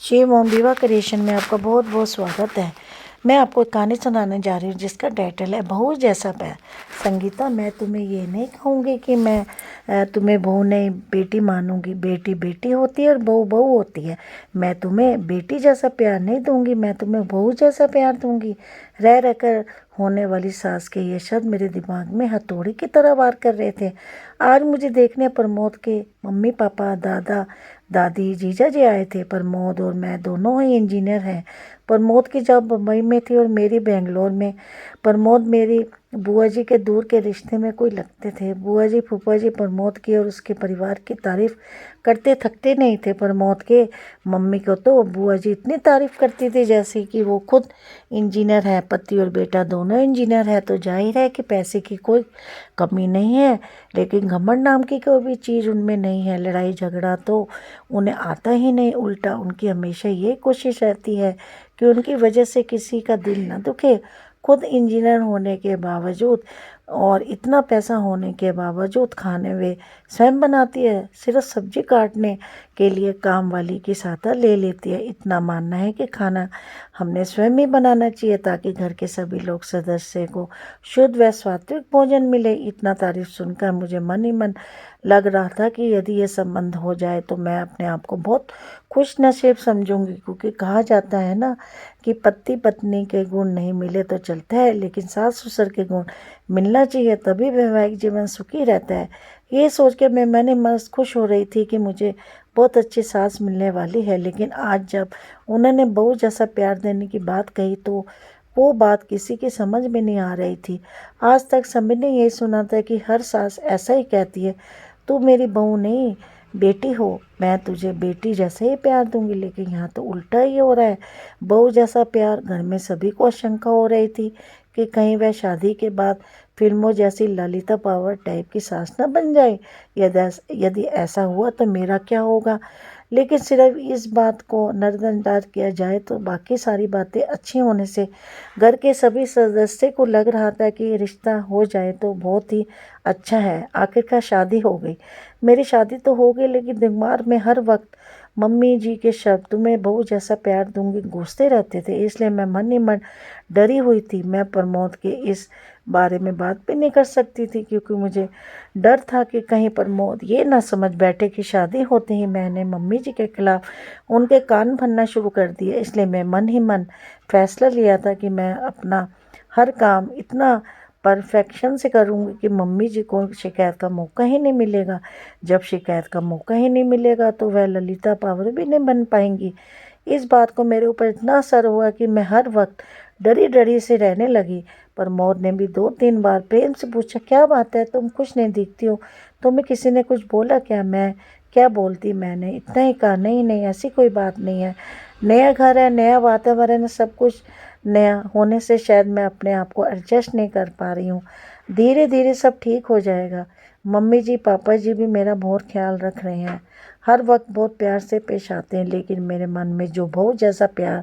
शिव ओम विवा क्रिएशन में आपका बहुत बहुत स्वागत है। मैं आपको एक कहानी सुनाने जा रही हूँ जिसका टाइटल है बहू जैसा प्यार। संगीता, मैं तुम्हें ये नहीं कहूँगी कि मैं तुम्हें बहू नहीं बेटी मानूंगी। बेटी बेटी होती है और बहू बहू होती है। मैं तुम्हें बेटी जैसा प्यार नहीं दूंगी, मैं तुम्हें बहू जैसा प्यार दूंगी। रह रह कर होने वाली सास के ये शब्द मेरे दिमाग में हथौड़ी की तरह वार कर रहे थे। आज मुझे देखने प्रमोद के मम्मी पापा दादा दादी जीजा जी आए थे। प्रमोद और मैं दोनों ही इंजीनियर हैं। प्रमोद की जॉब मुंबई में थी और मेरी बेंगलोर में। प्रमोद मेरी बुआ जी के दूर के रिश्ते में कोई लगते थे। बुआ जी फूफा जी प्रमोद की और उसके परिवार की तारीफ करते थकते नहीं थे। प्रमोद के मम्मी को तो बुआ जी इतनी तारीफ करती थी जैसे कि वो खुद इंजीनियर है। पति और बेटा दोनों इंजीनियर है तो जाहिर है कि पैसे की कोई कमी नहीं है, लेकिन घमंड नाम की कोई भी चीज़ उनमें नहीं है। लड़ाई झगड़ा तो उन्हें आता ही नहीं, उल्टा उनकी हमेशा ये कोशिश रहती है कि उनकी वजह से किसी का दिल न दुखे। खुद इंजीनियर होने के बावजूद और इतना पैसा होने के बावजूद खाने वे स्वयं बनाती है। सिर्फ सब्जी काटने के लिए काम वाली की सहायता ले लेती है। इतना मानना है कि खाना हमने स्वयं ही बनाना चाहिए ताकि घर के सभी लोग सदस्य को शुद्ध व सात्विक भोजन मिले। इतना तारीफ सुनकर मुझे मन ही मन लग रहा था कि यदि ये संबंध हो जाए तो मैं अपने आप को बहुत खुश नसीब समझूंगी, क्योंकि कहा जाता है ना कि पति पत्नी के गुण नहीं मिले तो चलता है, लेकिन सास ससुर के गुण मिलना चाहिए, तभी वैवाहिक जीवन सुखी रहता है। ये सोच के मैं मैंने मस्त खुश हो रही थी कि मुझे बहुत अच्छी सास मिलने वाली है। लेकिन आज जब उन्होंने बहू जैसा प्यार देने की बात कही तो वो बात किसी की समझ में नहीं आ रही थी। आज तक सभी ने यही सुना था कि हर सास ऐसा ही कहती है, तू मेरी बहू नहीं बेटी हो, मैं तुझे बेटी जैसे ही प्यार दूंगी। लेकिन यहाँ तो उल्टा ही हो रहा है। बहू जैसा प्यार, घर में सभी को आशंका हो रही थी कि कहीं वह शादी के बाद फिल्मों जैसी ललिता पावर टाइप की सास न बन जाए। यदि ऐसा हुआ तो मेरा क्या होगा। लेकिन सिर्फ इस बात को नज़रअंदाज किया जाए तो बाकी सारी बातें अच्छी होने से घर के सभी सदस्य को लग रहा था कि ये रिश्ता हो जाए तो बहुत ही अच्छा है। आखिरकार शादी हो गई। मेरी शादी तो हो गई, लेकिन दिमाग में हर वक्त मम्मी जी के शब्द तुम्हें बहू जैसा प्यार दूंगी गूंजते रहते थे। इसलिए मैं मन ही मन डरी हुई थी। मैं प्रमोद के इस बारे में बात भी नहीं कर सकती थी, क्योंकि मुझे डर था कि कहीं प्रमोद ये ना समझ बैठे कि शादी होते ही मैंने मम्मी जी के खिलाफ उनके कान भरना शुरू कर दिए। इसलिए मैं मन ही मन फैसला लिया था कि मैं अपना हर काम इतना परफेक्शन से करूँगी कि मम्मी जी को शिकायत का मौका ही नहीं मिलेगा। जब शिकायत का मौका ही नहीं मिलेगा तो वह ललिता पावर भी नहीं बन पाएंगी। इस बात को मेरे ऊपर इतना असर हुआ कि मैं हर वक्त डरी डरी से रहने लगी। प्रमोद ने भी 2-3 बार प्रेम से पूछा, क्या बात है, तुम खुश नहीं दिखती हो, तुम्हें किसी ने कुछ बोला क्या। मैं क्या बोलती, मैंने इतना ही कहा, नहीं नहीं ऐसी कोई बात नहीं है। नया घर है, नया वातावरण है, सब कुछ नया होने से शायद मैं अपने आप को एडजस्ट नहीं कर पा रही हूँ। धीरे धीरे सब ठीक हो जाएगा। मम्मी जी पापा जी भी मेरा बहुत ख्याल रख रहे हैं, हर वक्त बहुत प्यार से पेश आते हैं। लेकिन मेरे मन में जो बहू जैसा प्यार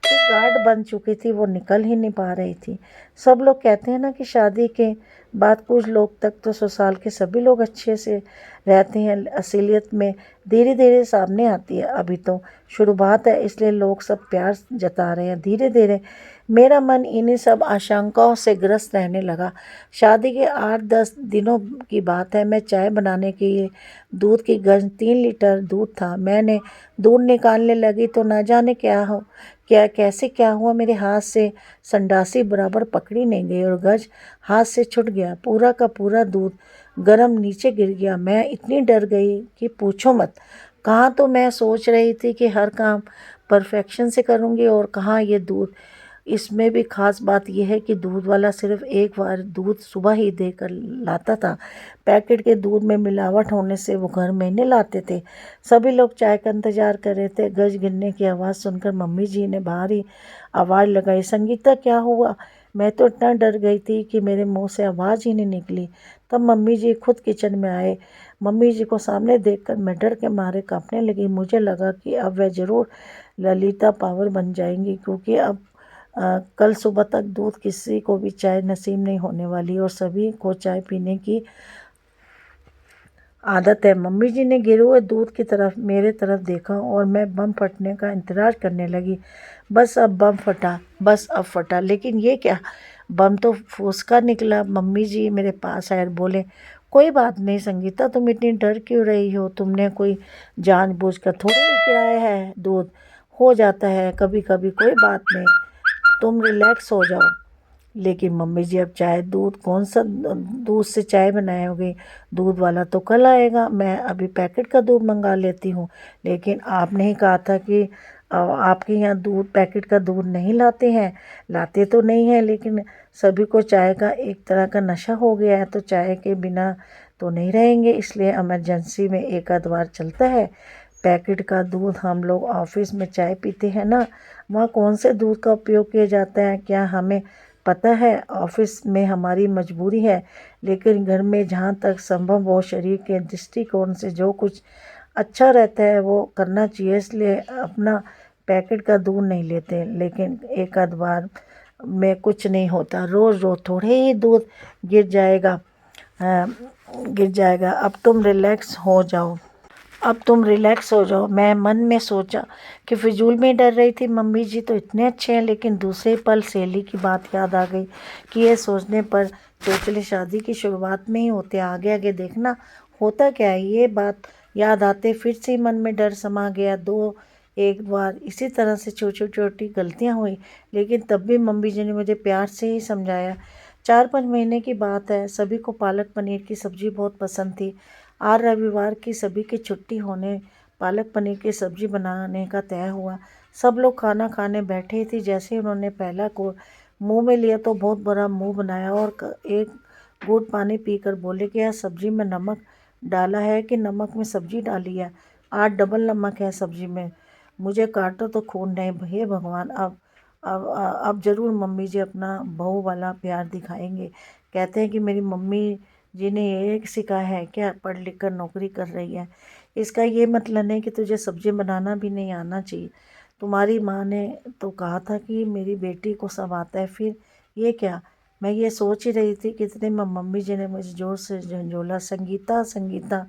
की गांठ बन चुकी थी वो निकल ही नहीं पा रही थी। सब लोग कहते हैं ना कि शादी के बाद कुछ लोग तक तो ससुराल के सभी लोग अच्छे से रहते हैं, असलियत में धीरे धीरे सामने आती है। अभी तो शुरुआत है, इसलिए लोग सब प्यार जता रहे हैं। धीरे धीरे मेरा मन इन्हीं सब आशंकाओं से ग्रस्त रहने लगा। शादी के 8-10 दिनों की बात है। मैं चाय बनाने के लिए दूध की गंज 3 लीटर दूध था। मैंने दूध निकालने लगी तो ना जाने क्या हुआ, मेरे हाथ से संडासी बराबर पकड़ी नहीं गई और गज हाथ से छूट गया। पूरा का पूरा दूध गरम नीचे गिर गया। मैं इतनी डर गई कि पूछो मत। कहाँ तो मैं सोच रही थी कि हर काम परफेक्शन से करूँगी, और कहाँ ये दूध। इसमें भी ख़ास बात यह है कि दूध वाला सिर्फ एक बार दूध सुबह ही देकर लाता था। पैकेट के दूध में मिलावट होने से वो घर में नहीं लाते थे। सभी लोग चाय का इंतज़ार कर रहे थे। गज गिरने की आवाज़ सुनकर मम्मी जी ने बाहर ही आवाज़ लगाई, संगीता क्या हुआ। मैं तो इतना डर गई थी कि मेरे मुंह से आवाज़ ही नहीं निकली। तब मम्मी जी खुद किचन में आए। मम्मी जी को सामने देखकर मैं डर के मारे कांपने लगी। मुझे लगा कि अब वह ज़रूर ललिता पावर बन जाएंगी, क्योंकि अब कल सुबह तक दूध किसी को भी चाय नसीब नहीं होने वाली और सभी को चाय पीने की आदत है। मम्मी जी ने गिरे हुए दूध की तरफ मेरे तरफ देखा और मैं बम फटने का इंतज़ार करने लगी। बस अब बम फटा, बस अब फटा, लेकिन ये क्या, बम तो फुसका निकला। मम्मी जी मेरे पास आए और बोले, कोई बात नहीं संगीता, तुम इतनी डर क्यों रही हो? तुमने कोई जानबूझकर थोड़ी गिराया है दूध, हो जाता है कभी कभी, कोई बात नहीं, तुम रिलैक्स हो जाओ। लेकिन मम्मी जी अब चाय दूध कौन सा दूध से चाय बनाओगे? दूध वाला तो कल आएगा, मैं अभी पैकेट का दूध मंगा लेती हूँ। लेकिन आपने ही कहा था कि आपके यहाँ दूध पैकेट का दूध नहीं लाते हैं। लाते तो नहीं हैं, लेकिन सभी को चाय का एक तरह का नशा हो गया है, तो चाय के बिना तो नहीं रहेंगे, इसलिए इमरजेंसी में एक आध बार चलता है पैकेट का दूध। हम लोग ऑफिस में चाय पीते हैं ना, वहाँ कौन से दूध का उपयोग किया जाता है क्या हमें पता है? ऑफिस में हमारी मजबूरी है, लेकिन घर में जहाँ तक संभव हो शरीर के दृष्टिकोण से जो कुछ अच्छा रहता है वो करना चाहिए, इसलिए अपना पैकेट का दूध नहीं लेते। लेकिन एक आध बार में कुछ नहीं होता, रोज़ रोज़ थोड़े ही दूध गिर जाएगा, गिर जाएगा। अब तुम रिलैक्स हो जाओ, अब तुम रिलैक्स हो जाओ। मैं मन में सोचा कि फिजूल में डर रही थी, मम्मी जी तो इतने अच्छे हैं। लेकिन दूसरे पल सहेली की बात याद आ गई कि ये सोचने पर चोचले शादी की शुरुआत में ही होते, आगे आगे देखना होता क्या है। ये बात याद आते फिर से मन में डर समा गया। एक बार इसी तरह से छोटी छोटी गलतियां हुई, लेकिन तब भी मम्मी जी ने मुझे प्यार से ही समझाया। 4-5 महीने की बात है, सभी को पालक पनीर की सब्ज़ी बहुत पसंद थी। आज रविवार की सभी की छुट्टी होने पालक पनीर की सब्ज़ी बनाने का तय हुआ। सब लोग खाना खाने बैठे थे, जैसे ही उन्होंने पहला को मुंह में लिया तो बहुत बड़ा मुंह बनाया और एक घूंट पानी पीकर बोले कि यार सब्ज़ी में नमक डाला है कि नमक में सब्ज़ी डाली है? आज डबल नमक है सब्ज़ी में, मुझे काटो तो खून नहीं। हे भगवान, अब ज़रूर मम्मी जी अपना बहू वाला प्यार दिखाएंगे। कहते हैं कि मेरी मम्मी जी ने ये सिखाया है क्या? पढ़ लिख कर नौकरी कर रही है, इसका ये मतलब नहीं कि तुझे सब्ज़ी बनाना भी नहीं आना चाहिए। तुम्हारी माँ ने तो कहा था कि मेरी बेटी को सब आता है, फिर ये क्या? मैं ये सोच ही रही थी कि इतने में मम्मी जी ने मुझे ज़ोर से झंझोला, संगीता संगीता।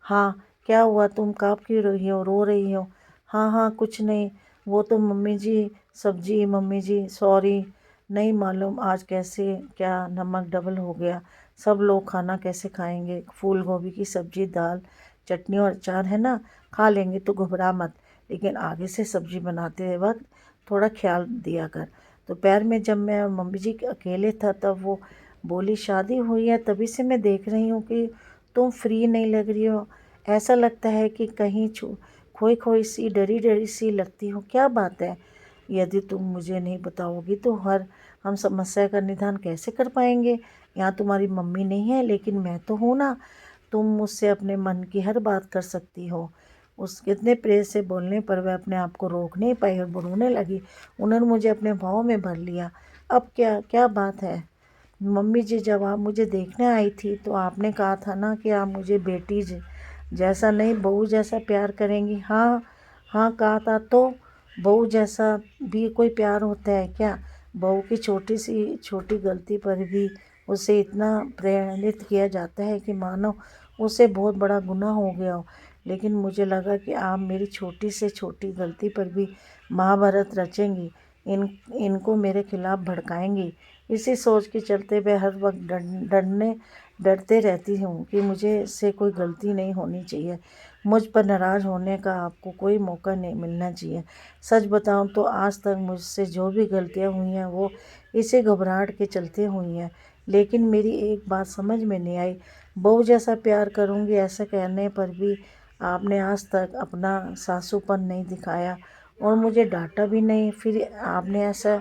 हाँ, क्या हुआ? तुम काँप क्यों रही हो, रो रही हो? हाँ हाँ कुछ नहीं, वो तो मम्मी जी सब्जी, मम्मी जी सॉरी, नहीं मालूम आज कैसे क्या नमक डबल हो गया। सब लोग खाना कैसे खाएंगे? फूल गोभी की सब्जी, दाल, चटनी और अचार है ना, खा लेंगे, तो घबरा मत। लेकिन आगे से सब्जी बनाते वक्त थोड़ा ख्याल दिया कर। दोपहर में जब मैं और मम्मी जी अकेले था तब वो बोली, शादी हुई है तभी से मैं देख रही हूँ कि तुम फ्री नहीं लग रही हो, ऐसा लगता है कि कहीं खोई खोई सी, डरी डरी सी लगती हो, क्या बात है? यदि तुम मुझे नहीं बताओगी तो हम समस्या का निदान कैसे कर पाएंगे? यहाँ तुम्हारी मम्मी नहीं है, लेकिन मैं तो हूँ ना, तुम मुझसे अपने मन की हर बात कर सकती हो। उस कितने प्रेम से बोलने पर वह अपने आप को रोक नहीं पाई और रोने लगी। उन्होंने मुझे अपने भाव में भर लिया। अब क्या क्या बात है? मम्मी जी, जब आप मुझे देखने आई थी तो आपने कहा था ना कि आप मुझे बेटी जैसा नहीं बहू जैसा प्यार करेंगी। हाँ हाँ कहा था, तो बहू जैसा भी कोई प्यार होता है क्या? बहू की छोटी सी छोटी गलती पर भी उसे इतना प्रेरित किया जाता है कि मानो उसे बहुत बड़ा गुनाह हो गया हो। लेकिन मुझे लगा कि आप मेरी छोटी से छोटी गलती पर भी महाभारत रचेंगी, इनको मेरे खिलाफ भड़काएंगी। इसी सोच के चलते मैं हर वक्त डरते रहती हूँ कि मुझे से कोई गलती नहीं होनी चाहिए। मुझ पर नाराज़ होने का आपको कोई मौका नहीं मिलना चाहिए। सच बताऊँ तो आज तक मुझसे जो भी गलतियाँ हुई हैं वो इसी घबराहट के चलते हुई हैं। लेकिन मेरी एक बात समझ में नहीं आई, बहू जैसा प्यार करूँगी ऐसा कहने पर भी आपने आज तक अपना सासूपन नहीं दिखाया और मुझे डांटा भी नहीं। फिर आपने ऐसा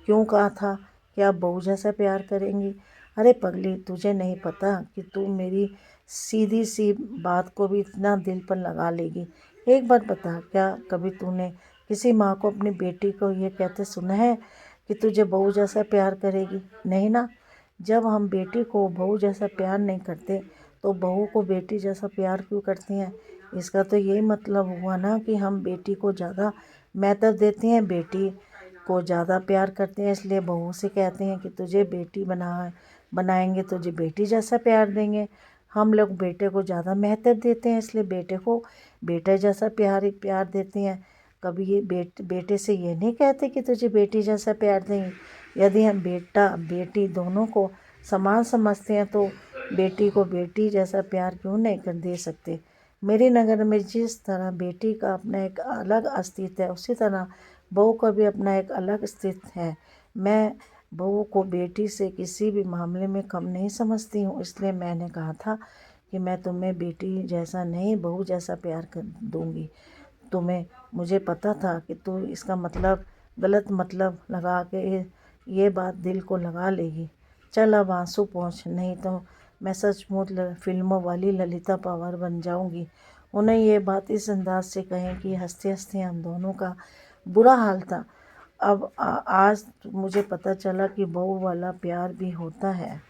क्यों कहा था कि आप बहू जैसा प्यार करेंगी? अरे पगली, तुझे नहीं पता कि तू मेरी सीधी सी बात को भी इतना दिल पर लगा लेगी। एक बात बता, क्या कभी तूने किसी माँ को अपनी बेटी को ये कहते सुना है कि तुझे बहू जैसा प्यार करेगी? नहीं ना। जब हम बेटी को बहू जैसा प्यार नहीं करते तो बहू को बेटी जैसा प्यार क्यों करते हैं? इसका तो ये मतलब हुआ ना कि हम बेटी को ज़्यादा महत्व देते हैं, बेटी को ज़्यादा प्यार करते हैं, इसलिए बहू से कहते हैं कि तुझे बेटी बनाएंगे, तुझे बेटी जैसा प्यार देंगे। हम लोग बेटे को ज़्यादा महत्व देते हैं, इसलिए बेटे को बेटे जैसा प्यार देते हैं। कभी ये बेटे से ये नहीं कहते कि तुझे बेटी जैसा प्यार देंगे। यदि हम बेटा बेटी दोनों को समान समझते हैं तो बेटी को बेटी जैसा प्यार क्यों नहीं कर दे सकते। मेरी नज़र में जिस तरह बेटी का अपना एक अलग अस्तित्व है, उसी तरह बहू का भी अपना एक अलग अस्तित्व है। मैं बहू को बेटी से किसी भी मामले में कम नहीं समझती हूँ, इसलिए मैंने कहा था कि मैं तुम्हें बेटी जैसा नहीं बहू जैसा प्यार कर दूँगी। तुम्हें मुझे पता था कि तू इसका मतलब गलत मतलब लगा के ये बात दिल को लगा लेगी। चल अब आंसू पोंछ, नहीं तो मैं सचमुच फिल्मों वाली ललिता पवार बन जाऊंगी। उन्हें ये बात इस अंदाज से कहें कि हंसते हंसते हम दोनों का बुरा हाल था। अब आज मुझे पता चला कि बहू वाला प्यार भी होता है।